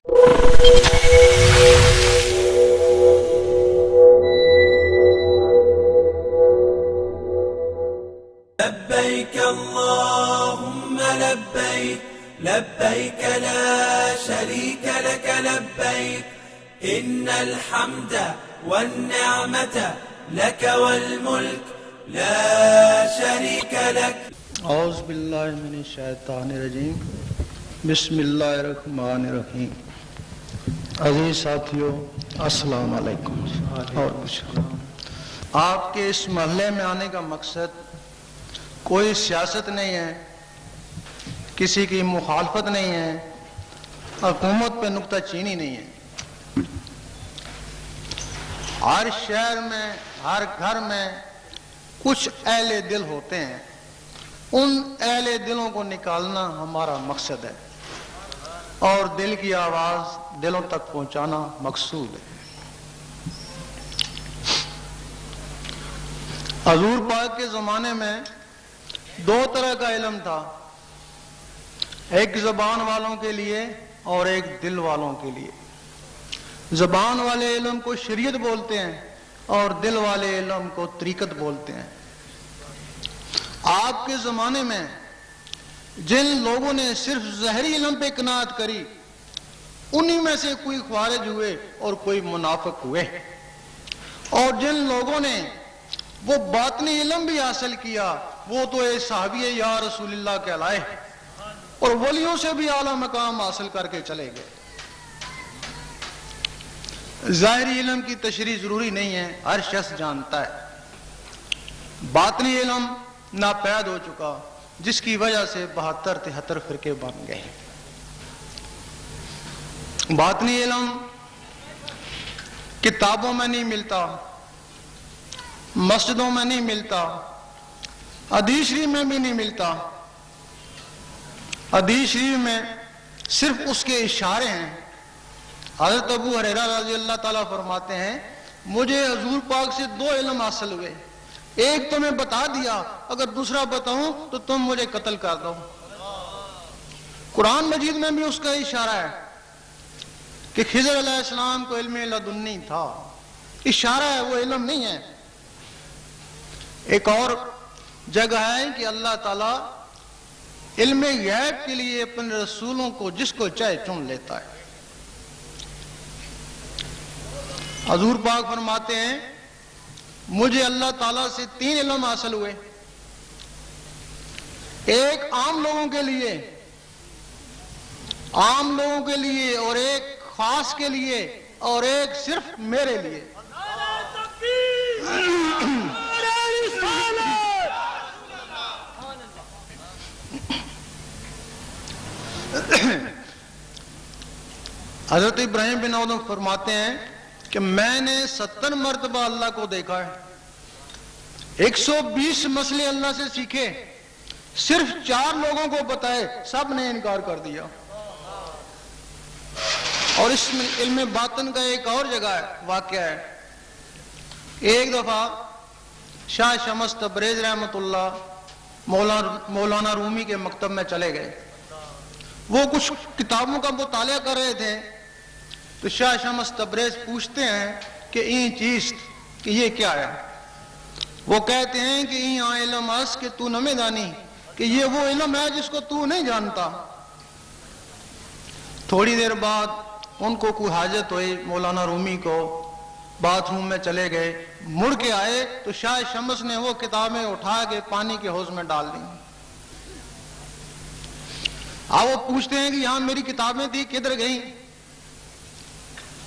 لبيك اللهم لبيك لبيك لا شريك لك لبيك إن الحمد والنعمة لك والملك لا شريك لك. اعوذ باللہ من الشیطان الرجیم. بسم اللہ الرحمن الرحیم. عزیز ساتھیو، السلام علیکم. اور کچھ آپ کے اس محلے میں آنے کا مقصد کوئی سیاست نہیں ہے، کسی کی مخالفت نہیں ہے، حکومت پہ نکتہ چینی نہیں ہے. ہر شہر میں، ہر گھر میں کچھ اہل دل ہوتے ہیں، ان اہل دلوں کو نکالنا ہمارا مقصد ہے اور دل کی آواز دلوں تک پہنچانا مقصود ہے. حضور پاک کے زمانے میں دو طرح کا علم تھا، ایک زبان والوں کے لیے اور ایک دل والوں کے لیے. زبان والے علم کو شریعت بولتے ہیں اور دل والے علم کو طریقت بولتے ہیں. آپ کے زمانے میں جن لوگوں نے صرف ظاہری علم پہ قناعت کری، انہی میں سے کوئی خوارج ہوئے اور کوئی منافق ہوئے، اور جن لوگوں نے وہ باطنی علم بھی حاصل کیا وہ تو اے صحابی یا رسول اللہ کہلائے اور ولیوں سے بھی اعلیٰ مقام حاصل کر کے چلے گئے. ظاہری علم کی تشریح ضروری نہیں ہے، ہر شخص جانتا ہے. باطنی علم ناپید ہو چکا، جس کی وجہ سے 72-73 فرقے بن گئے. باطنی علم کتابوں میں نہیں ملتا، مسجدوں میں نہیں ملتا، حدیث شریف میں بھی نہیں ملتا. حدیث شریف میں صرف اس کے اشارے ہیں. حضرت ابو ہریرہ رضی اللہ تعالیٰ فرماتے ہیں، مجھے حضور پاک سے دو علم حاصل ہوئے، ایک تو میں بتا دیا، اگر دوسرا بتاؤں تو تم مجھے قتل کر دو. قرآن مجید میں بھی اس کا اشارہ ہے کہ خضر علیہ السلام کو علم لدنی تھا. اشارہ ہے، وہ علم نہیں ہے. ایک اور جگہ ہے کہ اللہ تعالیٰ علم غیب کے لیے اپنے رسولوں کو جس کو چاہے چن لیتا ہے. حضور پاک فرماتے ہیں، مجھے اللہ تعالیٰ سے 3 علم حاصل ہوئے، ایک عام لوگوں کے لیے اور ایک خاص کے لیے اور ایک صرف میرے لیے. حضرت ابراہیم بن ادم فرماتے ہیں کہ میں نے 70 مرتبہ اللہ کو دیکھا ہے، 120 مسئلے اللہ سے سیکھے، صرف 4 لوگوں کو بتائے، سب نے انکار کر دیا. اور اس میں علم باطن کا ایک اور جگہ ہے، واقعہ ہے. ایک دفعہ شاہ شمس تبریز رحمت اللہ مولانا رومی کے مکتب میں چلے گئے. وہ کچھ کتابوں کا مطالعہ کر رہے تھے تو شاہ شمس تبریز پوچھتے ہیں کہ این چیز کہ یہ کیا ہے. وہ کہتے ہیں کہ این علم اس کہ تو نہ دانی، کہ یہ وہ علم ہے جس کو تو نہیں جانتا. تھوڑی دیر بعد ان کو کوئی حاجت ہوئی، مولانا رومی کو باتھ روم میں چلے گئے، مڑ کے آئے تو شاہ شمس نے وہ کتابیں اٹھا کے پانی کے حوض میں ڈال دیں. وہ پوچھتے ہیں کہ یہاں میری کتابیں تھی، کدھر گئیں؟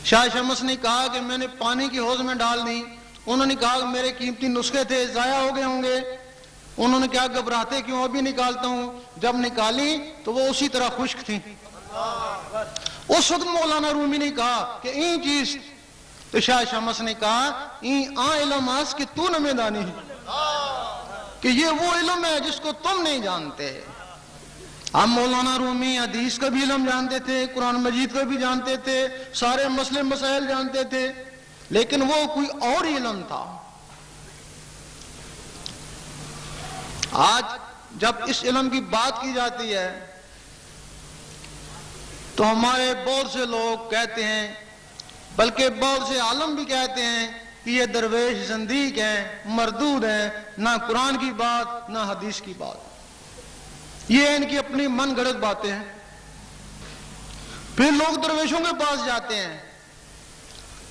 شاہ شمس نے کہا کہ میں نے پانی کے حوض میں ڈال دی. انہوں نے کہا کہ میرے قیمتی نسخے تھے، ضائع ہو گئے ہوں گے. انہوں نے کہا گھبراتے کیوں، ابھی نکالتا ہوں. جب نکالی تو وہ اسی طرح خشک تھی. اس وقت مولانا رومی نے کہا کہ این چیز، تو شاہ شمس نے کہا این علم اس کہ تو نہ دانی، کہ یہ وہ علم ہے جس کو تم نہیں جانتے. ہم مولانا رومی حدیث کا بھی علم جانتے تھے، قرآن مجید کا بھی جانتے تھے، سارے مسئلے مسائل جانتے تھے، لیکن وہ کوئی اور ہی علم تھا. آج جب اس علم کی بات کی جاتی ہے تو ہمارے بہت سے لوگ کہتے ہیں، بلکہ بہت سے عالم بھی کہتے ہیں کہ یہ درویش زندیق ہیں، مردود ہیں، نہ قرآن کی بات نہ حدیث کی بات، یہ ان کی اپنی من گھڑت باتیں ہیں۔ پھر لوگ درویشوں کے پاس جاتے ہیں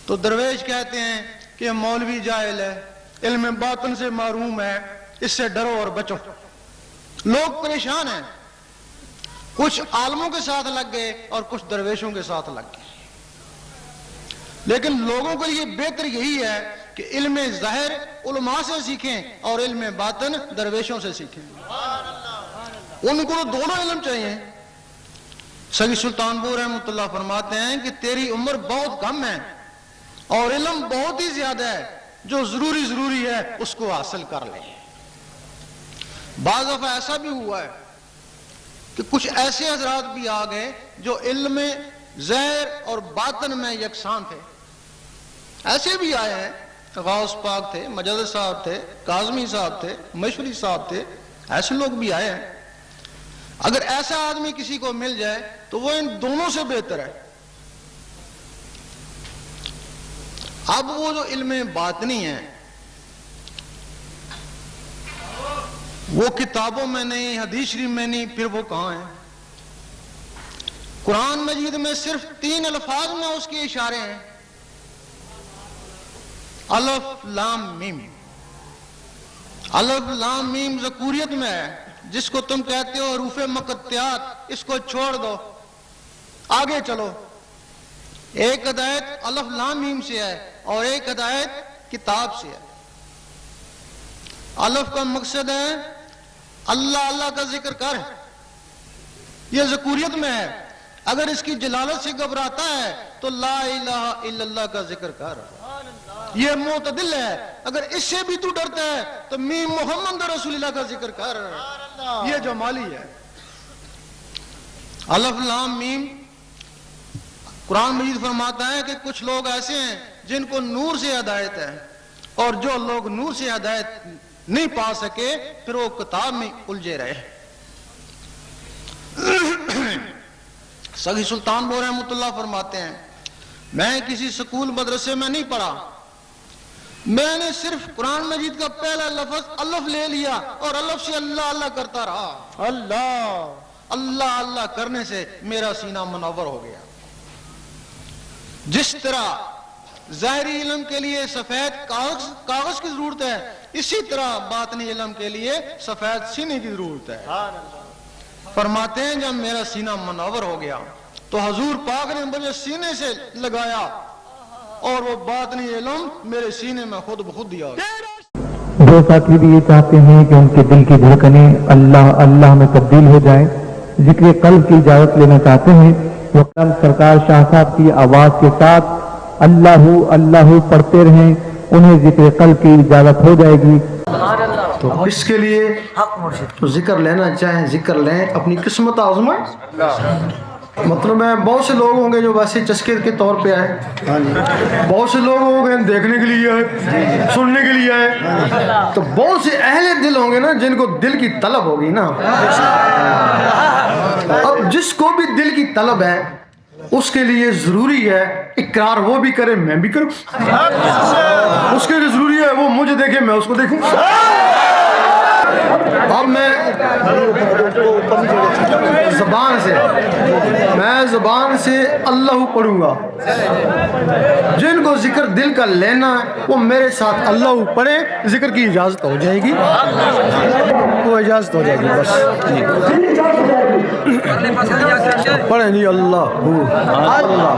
تو درویش کہتے ہیں کہ مولوی جاہل ہے، علم باطن سے محروم ہے، اس سے ڈرو اور بچو۔ لوگ پریشان ہیں، کچھ عالموں کے ساتھ لگ گئے اور کچھ درویشوں کے ساتھ لگ گئے، لیکن لوگوں کے لیے بہتر یہی ہے کہ علم ظاہر علماء سے سیکھیں اور علم باطن درویشوں سے سیکھیں۔ ان کو دونوں علم چاہیے۔ سید سلطان پور رحمۃ اللہ فرماتے ہیں کہ تیری عمر بہت کم ہے اور علم بہت ہی زیادہ ہے، جو ضروری ہے اس کو حاصل کر لے۔ بعض دفعہ ایسا بھی ہوا ہے کہ کچھ ایسے حضرات بھی آ گئے جو علم ظاہر اور باطن میں یکساں تھے، ایسے بھی آئے ہیں، غوث پاک تھے، مجدد صاحب تھے، کاظمی صاحب تھے، مشوری صاحب تھے، ایسے لوگ بھی آئے ہیں۔ اگر ایسا آدمی کسی کو مل جائے تو وہ ان دونوں سے بہتر ہے۔ اب وہ جو علم باطنی ہے وہ کتابوں میں نہیں، حدیث شریف میں نہیں، پھر وہ کہاں ہے؟ قرآن مجید میں صرف 3 الفاظ میں اس کے اشارے ہیں، الف لام میم۔ الف لام میم ذکوریت میں ہے، جس کو تم کہتے ہو حروف مقطعات، اس کو چھوڑ دو، آگے چلو۔ ایک ہدایت الف لام میم سے ہے اور ایک ہدایت کتاب سے ہے۔ الف کا مقصد ہے اللہ اللہ کا ذکر کر، یہ ذکوریت میں ہے۔ اگر اس کی جلالت سے گھبراتا ہے تو لا الہ الا اللہ کا ذکر کر، یہ معتدل ہے۔ اگر اس سے بھی تو ڈرتا ہے تو میم محمد رسول اللہ کا ذکر کر، یہ جمالی ہے۔ الف لام میم، قرآن مجید فرماتا ہے کہ کچھ لوگ ایسے ہیں جن کو نور سے ہدایت ہے، اور جو لوگ نور سے ہدایت نہیں پا سکے پھر وہ کتاب میں الجھے رہے۔ سید سلطان پور رحمۃ اللہ فرماتے ہیں میں کسی سکول مدرسے میں نہیں پڑھا، میں نے صرف قرآن مجید کا پہلا لفظ الف لے لیا اور الف سے اللہ اللہ کرتا رہا۔ اللہ اللہ اللہ کرنے سے میرا سینہ منور ہو گیا۔ جس طرح ظاہری علم کے لیے سفید کاغذ کی ضرورت ہے، اسی طرح باطنی علم کے لیے سفید سینے کی ضرورت ہے۔ فرماتے ہیں جب میرا سینہ منور ہو گیا تو حضور پاک نے مجھے سینے سے لگایا اور وہ باطنی علم میرے سینے میں خود بخود دیا۔ جو ساتھی بھی یہ چاہتے ہیں کہ ان کے دل کی دھڑکنیں اللہ اللہ میں تبدیل ہو جائیں، ذکر قلب کی اجازت لینا چاہتے ہیں، وہ قلم سرکار شاہ صاحب کی آواز کے ساتھ اللہ اللہ پڑھتے رہیں، انہیں ذکر قلب کی اجازت ہو جائے گی۔ تو اس کے لیے ذکر لینا چاہیں ذکر لیں، اپنی قسمت آزمائیں۔ مطلب ہے بہت سے لوگ ہوں گے جو ویسے چسکے کے طور پہ آئے، بہت سے لوگ ہوں گے دیکھنے کے لیے آئے، سننے کے لیے آئے، تو بہت سے اہل دل ہوں گے نا جن کو دل کی طلب ہوگی نا۔ اب جس کو بھی دل کی طلب ہے اس کے لیے ضروری ہے اقرار وہ بھی کرے میں بھی کروں، اس کے لیے ضروری ہے وہ مجھے دیکھے میں اس کو دیکھوں۔ اب میں زبان سے اللہ پڑھوں گا، جن کو ذکر دل کا لینا ہے وہ میرے ساتھ اللہ پڑھے، ذکر کی اجازت ہو جائے گی، وہ اجازت ہو جائے گی بس۔ پڑھیں جی اللہ اللہ